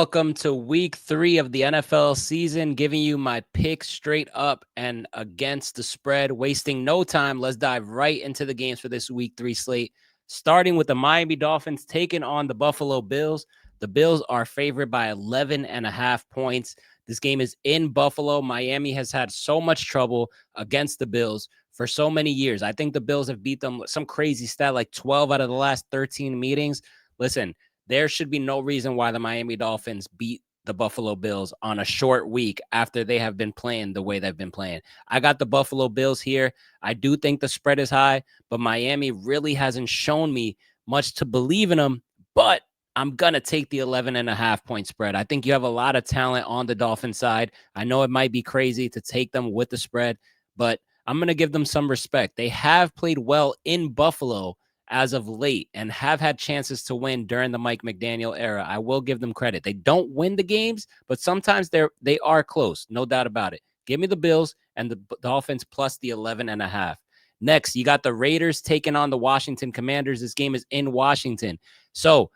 welcome to week 3 of the NFL season, giving you my picks straight up and against the spread. Wasting no time, let's dive right into the games for this week 3 slate. Starting with the Miami Dolphins taking on the Buffalo Bills. The Bills are favored by 11.5 points. This game is in Buffalo. Miami has had so much trouble against the Bills for so many years. I think the Bills have beat them some crazy stat like 12 out of the last 13 meetings. Listen, there should be no reason why the Miami Dolphins beat the Buffalo Bills on a short week after they have been playing the way they've been playing. I got the Buffalo Bills here. I do think the spread is high, but Miami really hasn't shown me much to believe in them. But I'm going to take the 11.5 point spread. I think you have a lot of talent on the Dolphin side. I know it might be crazy to take them with the spread, but I'm going to give them some respect. They have played well in Buffalo as of late and have had chances to win during the Mike McDaniel era. I will give them credit. They don't win the games, but sometimes they are close. No doubt about it. Give me the Bills and the Dolphins plus the 11.5. Next, you got the Raiders taking on the Washington Commanders. This game is in Washington. So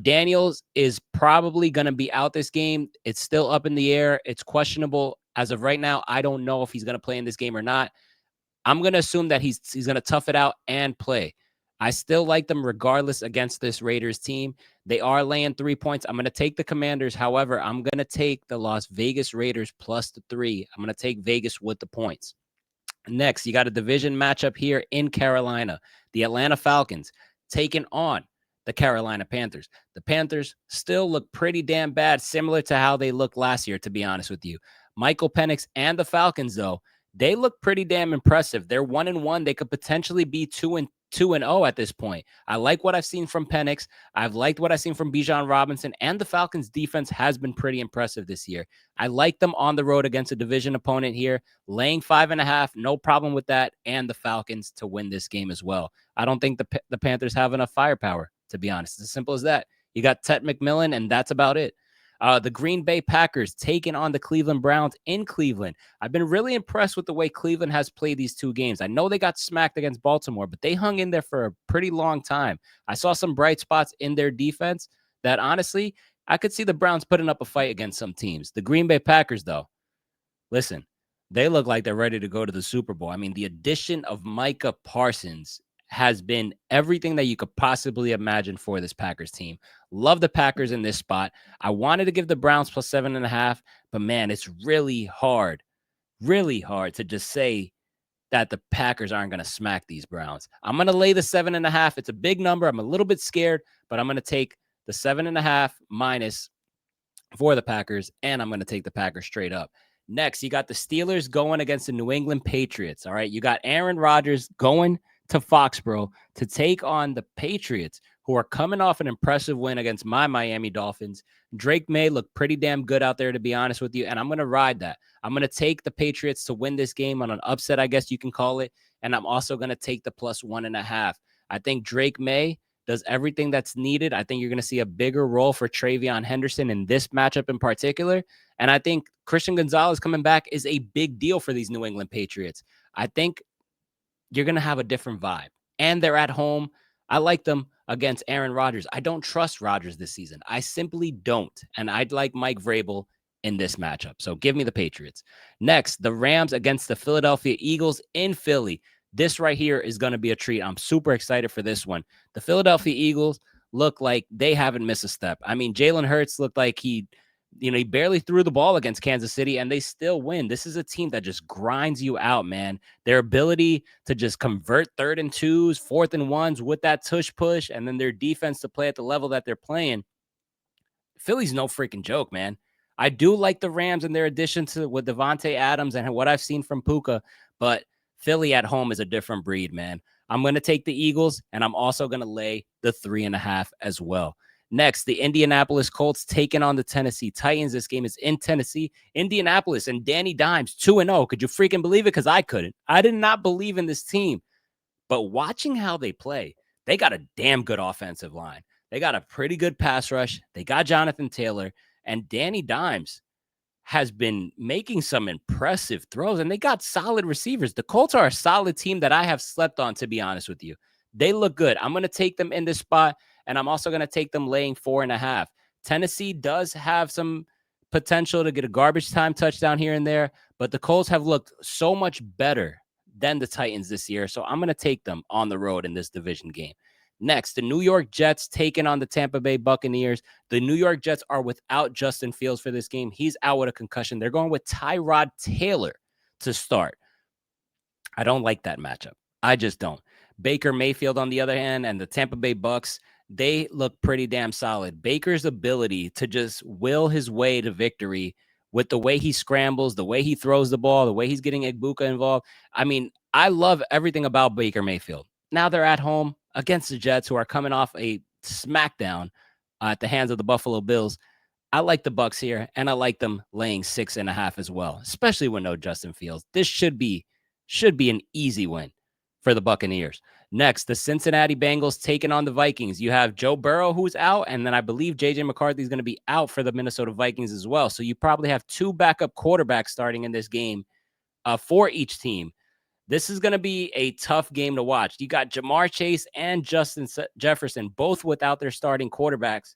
Daniels is probably going to be out this game. It's still up in the air. It's questionable. As of right now, I don't know if he's going to play in this game or not. I'm going to assume that he's going to tough it out and play. I still like them regardless against this Raiders team. They are laying 3 points. I'm going to take the Commanders. However, I'm going to take the Las Vegas Raiders plus the 3. I'm going to take Vegas with the points. Next, you got a division matchup here in Carolina. The Atlanta Falcons taking on the Carolina Panthers. The Panthers still look pretty damn bad, similar to how they looked last year, to be honest with you. Michael Penix and the Falcons, though, they look pretty damn impressive. They're 1-1. They could potentially be 2-0 at this point. I like what I've seen from Penix. I've liked what I've seen from Bijan Robinson, and the Falcons defense has been pretty impressive this year. I like them on the road against a division opponent here, laying 5.5, no problem with that, and the Falcons to win this game as well. I don't think the Panthers have enough firepower, to be honest. It's as simple as that. You got Ted McMillan, and that's about it. The Green Bay Packers taking on the Cleveland Browns in Cleveland. I've been really impressed with the way Cleveland has played these two games. I know they got smacked against Baltimore, but they hung in there for a pretty long time. I saw some bright spots in their defense that honestly, I could see the Browns putting up a fight against some teams. The Green Bay Packers, though, listen, they look like they're ready to go to the Super Bowl. I mean, the addition of Micah Parsons has been everything that you could possibly imagine for this Packers team. Love the Packers in this spot. I wanted to give the Browns plus 7.5, but man, it's really hard to just say that the Packers aren't going to smack these Browns. I'm going to lay the 7.5. It's a big number. I'm a little bit scared, but I'm going to take the 7.5 minus for the Packers, and I'm going to take the Packers straight up. Next, you got the Steelers going against the New England Patriots. All right, you got Aaron Rodgers going to Foxborough to take on the Patriots, who are coming off an impressive win against my Miami Dolphins. Drake May looked pretty damn good out there, to be honest with you, and I'm going to ride that. I'm going to take the Patriots to win this game on an upset, I guess you can call it, and I'm also going to take the plus 1.5. I think Drake May does everything that's needed. I think you're going to see a bigger role for Travion Henderson in this matchup in particular, and I think Christian Gonzalez coming back is a big deal for these New England Patriots. I think you're going to have a different vibe. And they're at home. I like them against Aaron Rodgers. I don't trust Rodgers this season. I simply don't. And I'd like Mike Vrabel in this matchup. So give me the Patriots. Next, the Rams against the Philadelphia Eagles in Philly. This right here is going to be a treat. I'm super excited for this one. The Philadelphia Eagles look like they haven't missed a step. I mean, Jalen Hurts looked like he barely threw the ball against Kansas City, and they still win. This is a team that just grinds you out, man. Their ability to just convert 3rd and 2s, 4th and 1s with that tush push, and then their defense to play at the level that they're playing. Philly's no freaking joke, man. I do like the Rams and their addition to with Devontae Adams and what I've seen from Puka, but Philly at home is a different breed, man. I'm going to take the Eagles, and I'm also going to lay the 3.5 as well. Next, the Indianapolis Colts taking on the Tennessee Titans. This game is in Tennessee. Indianapolis and Danny Dimes 2-0. Could you freaking believe it? Because I couldn't. I did not believe in this team. But watching how they play, they got a damn good offensive line. They got a pretty good pass rush. They got Jonathan Taylor. And Danny Dimes has been making some impressive throws. And they got solid receivers. The Colts are a solid team that I have slept on, to be honest with you. They look good. I'm going to take them in this spot. And I'm also going to take them laying 4.5. Tennessee does have some potential to get a garbage time touchdown here and there, but the Colts have looked so much better than the Titans this year. So I'm going to take them on the road in this division game. Next, the New York Jets taking on the Tampa Bay Buccaneers. The New York Jets are without Justin Fields for this game. He's out with a concussion. They're going with Tyrod Taylor to start. I don't like that matchup. I just don't. Baker Mayfield, on the other hand, and the Tampa Bay Bucks, they look pretty damn solid. Baker's ability to just will his way to victory with the way he scrambles, the way he throws the ball, the way he's getting Igbuka involved. I mean, I love everything about Baker Mayfield. Now they're at home against the Jets, who are coming off a smackdown at the hands of the Buffalo Bills. I like the Bucks here, and I like them laying 6.5 as well, especially with no Justin Fields. This should be an easy win for the Buccaneers. Next, the Cincinnati Bengals taking on the Vikings. You have Joe Burrow, who's out, and then I believe J.J. McCarthy is going to be out for the Minnesota Vikings as well. So you probably have two backup quarterbacks starting in this game for each team. This is going to be a tough game to watch. You got Jamar Chase and Justin Jefferson, both without their starting quarterbacks.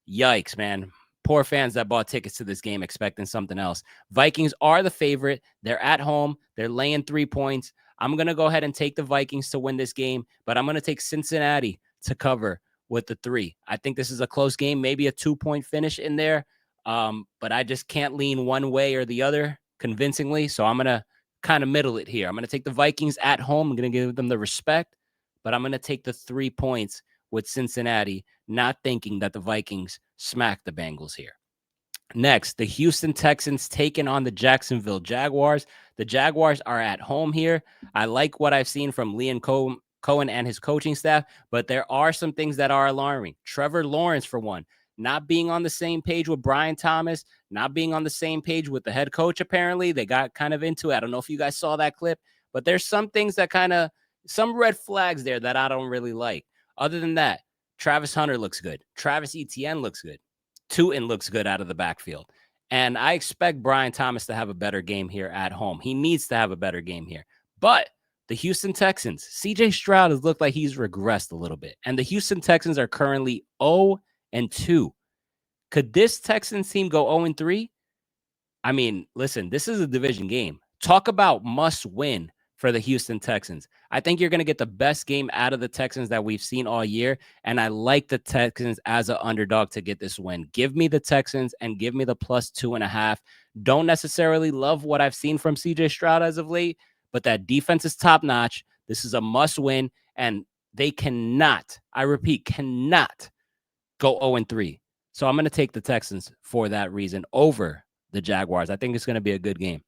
Yikes, man. Poor fans that bought tickets to this game expecting something else. Vikings are the favorite. They're at home. They're laying 3 points. I'm going to go ahead and take the Vikings to win this game, but I'm going to take Cincinnati to cover with the 3. I think this is a close game, maybe a 2-point finish in there, but I just can't lean one way or the other convincingly, so I'm going to kind of middle it here. I'm going to take the Vikings at home. I'm going to give them the respect, but I'm going to take the 3 points with Cincinnati, not thinking that the Vikings smack the Bengals here. Next, the Houston Texans taking on the Jacksonville Jaguars. The Jaguars are at home here. I like what I've seen from Liam Cohen and his coaching staff, but there are some things that are alarming. Trevor Lawrence, for one, not being on the same page with Brian Thomas, not being on the same page with the head coach, apparently. They got kind of into it. I don't know if you guys saw that clip, but there's some things that some red flags there that I don't really like. Other than that, Travis Hunter looks good. Travis Etienne looks good. Tootin looks good out of the backfield. And I expect Brian Thomas to have a better game here at home. He needs to have a better game here. But the Houston Texans, CJ Stroud has looked like he's regressed a little bit. And the Houston Texans are currently 0-2. Could this Texans team go 0-3? I mean, listen, this is a division game. Talk about must win for the Houston Texans. I think you're going to get the best game out of the Texans that we've seen all year, and I like the Texans as an underdog to get this win. Give me the Texans and give me the +2.5. Don't necessarily love what I've seen from CJ Stroud as of late, but that defense is top-notch. This is a must-win, and they cannot, I repeat, cannot go 0-3. So I'm going to take the Texans for that reason over the Jaguars. I think it's going to be a good game.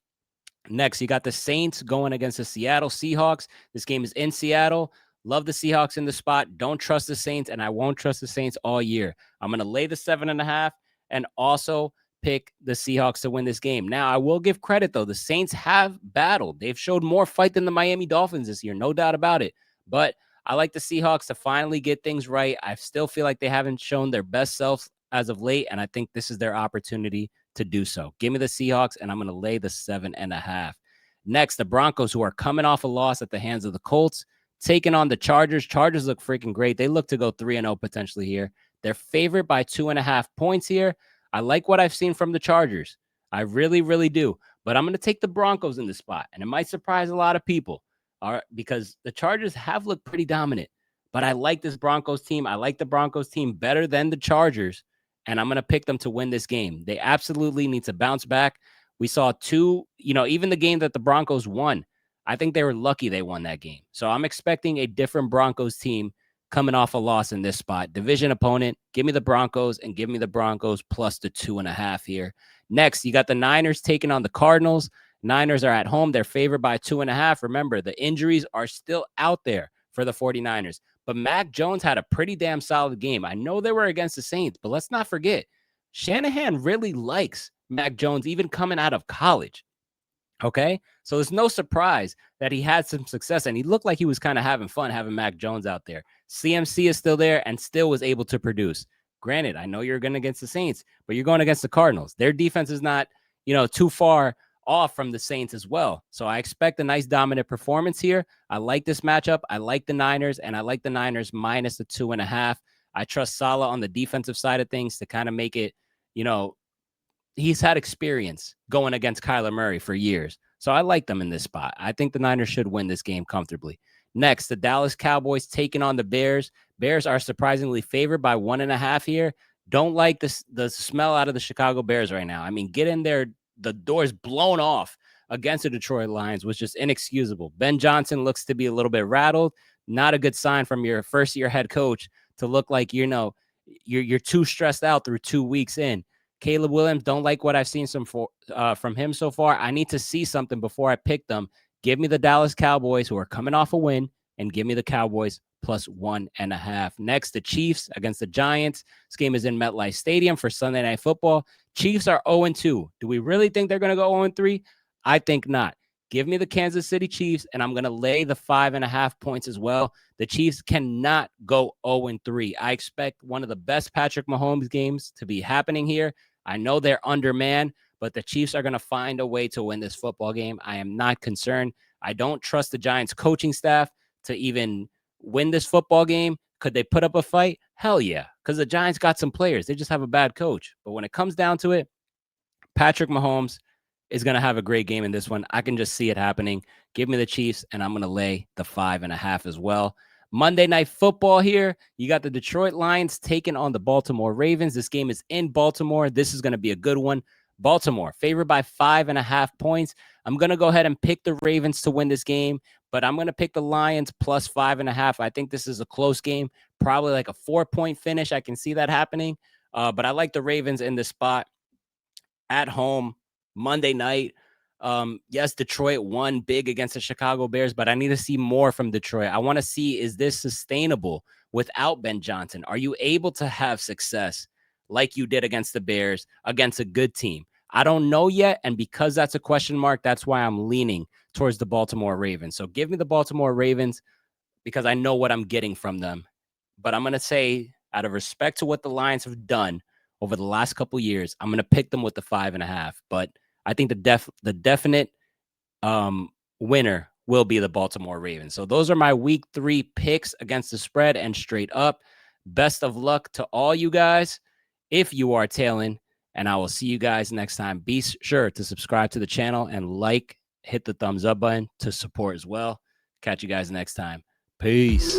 Next, you got the Saints going against the Seattle Seahawks. This game is in Seattle. Love the Seahawks in the spot. Don't trust the Saints, and I won't trust the Saints all year. I'm going to lay the 7.5 and also pick the Seahawks to win this game. Now, I will give credit, though. The Saints have battled. They've showed more fight than the Miami Dolphins this year, no doubt about it. But I like the Seahawks to finally get things right. I still feel like they haven't shown their best selves as of late, and I think this is their opportunity to do so. Give me the Seahawks, and I'm going to lay the 7.5. Next, the Broncos, who are coming off a loss at the hands of the Colts, taking on the Chargers. Chargers look freaking great. They look to go 3-0 potentially here. They're favored by 2.5 points here. I like what I've seen from the Chargers. I really, really do. But I'm going to take the Broncos in this spot, and it might surprise a lot of people because the Chargers have looked pretty dominant. But I like this Broncos team. I like the Broncos team better than the Chargers. And I'm going to pick them to win this game. They absolutely need to bounce back. We saw even the game that the Broncos won, I think they were lucky they won that game. So I'm expecting a different Broncos team coming off a loss in this spot. Division opponent, give me the Broncos and give me the Broncos plus the 2.5 here. Next, you got the Niners taking on the Cardinals. Niners are at home. They're favored by 2.5. Remember, the injuries are still out there for the 49ers. But Mac Jones had a pretty damn solid game. I know they were against the Saints, but let's not forget, Shanahan really likes Mac Jones even coming out of college. Okay? So it's no surprise that he had some success, and he looked like he was kind of having fun having Mac Jones out there. CMC is still there and still was able to produce. Granted, I know you're going against the Saints, but you're going against the Cardinals. Their defense is not, too far off from the Saints as well. So I expect a nice dominant performance here. I like this matchup. I like the Niners, and I like the Niners minus the 2.5. I trust Saleh on the defensive side of things to kind of make it, he's had experience going against Kyler Murray for years. So I like them in this spot. I think the Niners should win this game comfortably. Next, the Dallas Cowboys taking on the Bears. Bears are surprisingly favored by 1.5 here. Don't like the smell out of the Chicago Bears right now. I mean, get in there. The door's blown off against the Detroit Lions was just inexcusable. Ben Johnson looks to be a little bit rattled. Not a good sign from your first-year head coach to look like, you're too stressed out through 2 weeks in. Caleb Williams, don't like what I've seen from him so far. I need to see something before I pick them. Give me the Dallas Cowboys, who are coming off a win, and give me the Cowboys plus 1.5. Next, the Chiefs against the Giants. This game is in MetLife Stadium for Sunday Night Football. Chiefs are 0-2. Do we really think they're going to go 0-3? I think not. Give me the Kansas City Chiefs, and I'm going to lay the 5.5 points as well. The Chiefs cannot go 0-3. I expect one of the best Patrick Mahomes games to be happening here. I know they're undermanned, but the Chiefs are going to find a way to win this football game. I am not concerned. I don't trust the Giants coaching staff to even win this football game. Could they put up a fight? Hell yeah, because the Giants got some players. They just have a bad coach. But when it comes down to it, Patrick Mahomes is going to have a great game in this one. I can just see it happening. Give me the Chiefs, and I'm going to lay the 5.5 as well. Monday Night Football here. You got the Detroit Lions taking on the Baltimore Ravens. This game is in Baltimore. This is going to be a good one. Baltimore favored by 5.5 points. I'm going to go ahead and pick the Ravens to win this game, but I'm going to pick the Lions plus 5.5. I think this is a close game, probably like a 4-point finish. I can see that happening, but I like the Ravens in this spot at home Monday night. Yes, Detroit won big against the Chicago Bears, but I need to see more from Detroit. I want to see, is this sustainable without Ben Johnson? Are you able to have success like you did against the Bears, against a good team? I don't know yet, and because that's a question mark, that's why I'm leaning towards the Baltimore Ravens. So give me the Baltimore Ravens because I know what I'm getting from them. But I'm going to say, out of respect to what the Lions have done over the last couple years, I'm going to pick them with the 5.5. But I think the definite winner will be the Baltimore Ravens. So those are my week 3 picks against the spread and straight up. Best of luck to all you guys if you are tailing, and I will see you guys next time. Be sure to subscribe to the channel and hit the thumbs up button to support as well. Catch you guys next time. Peace.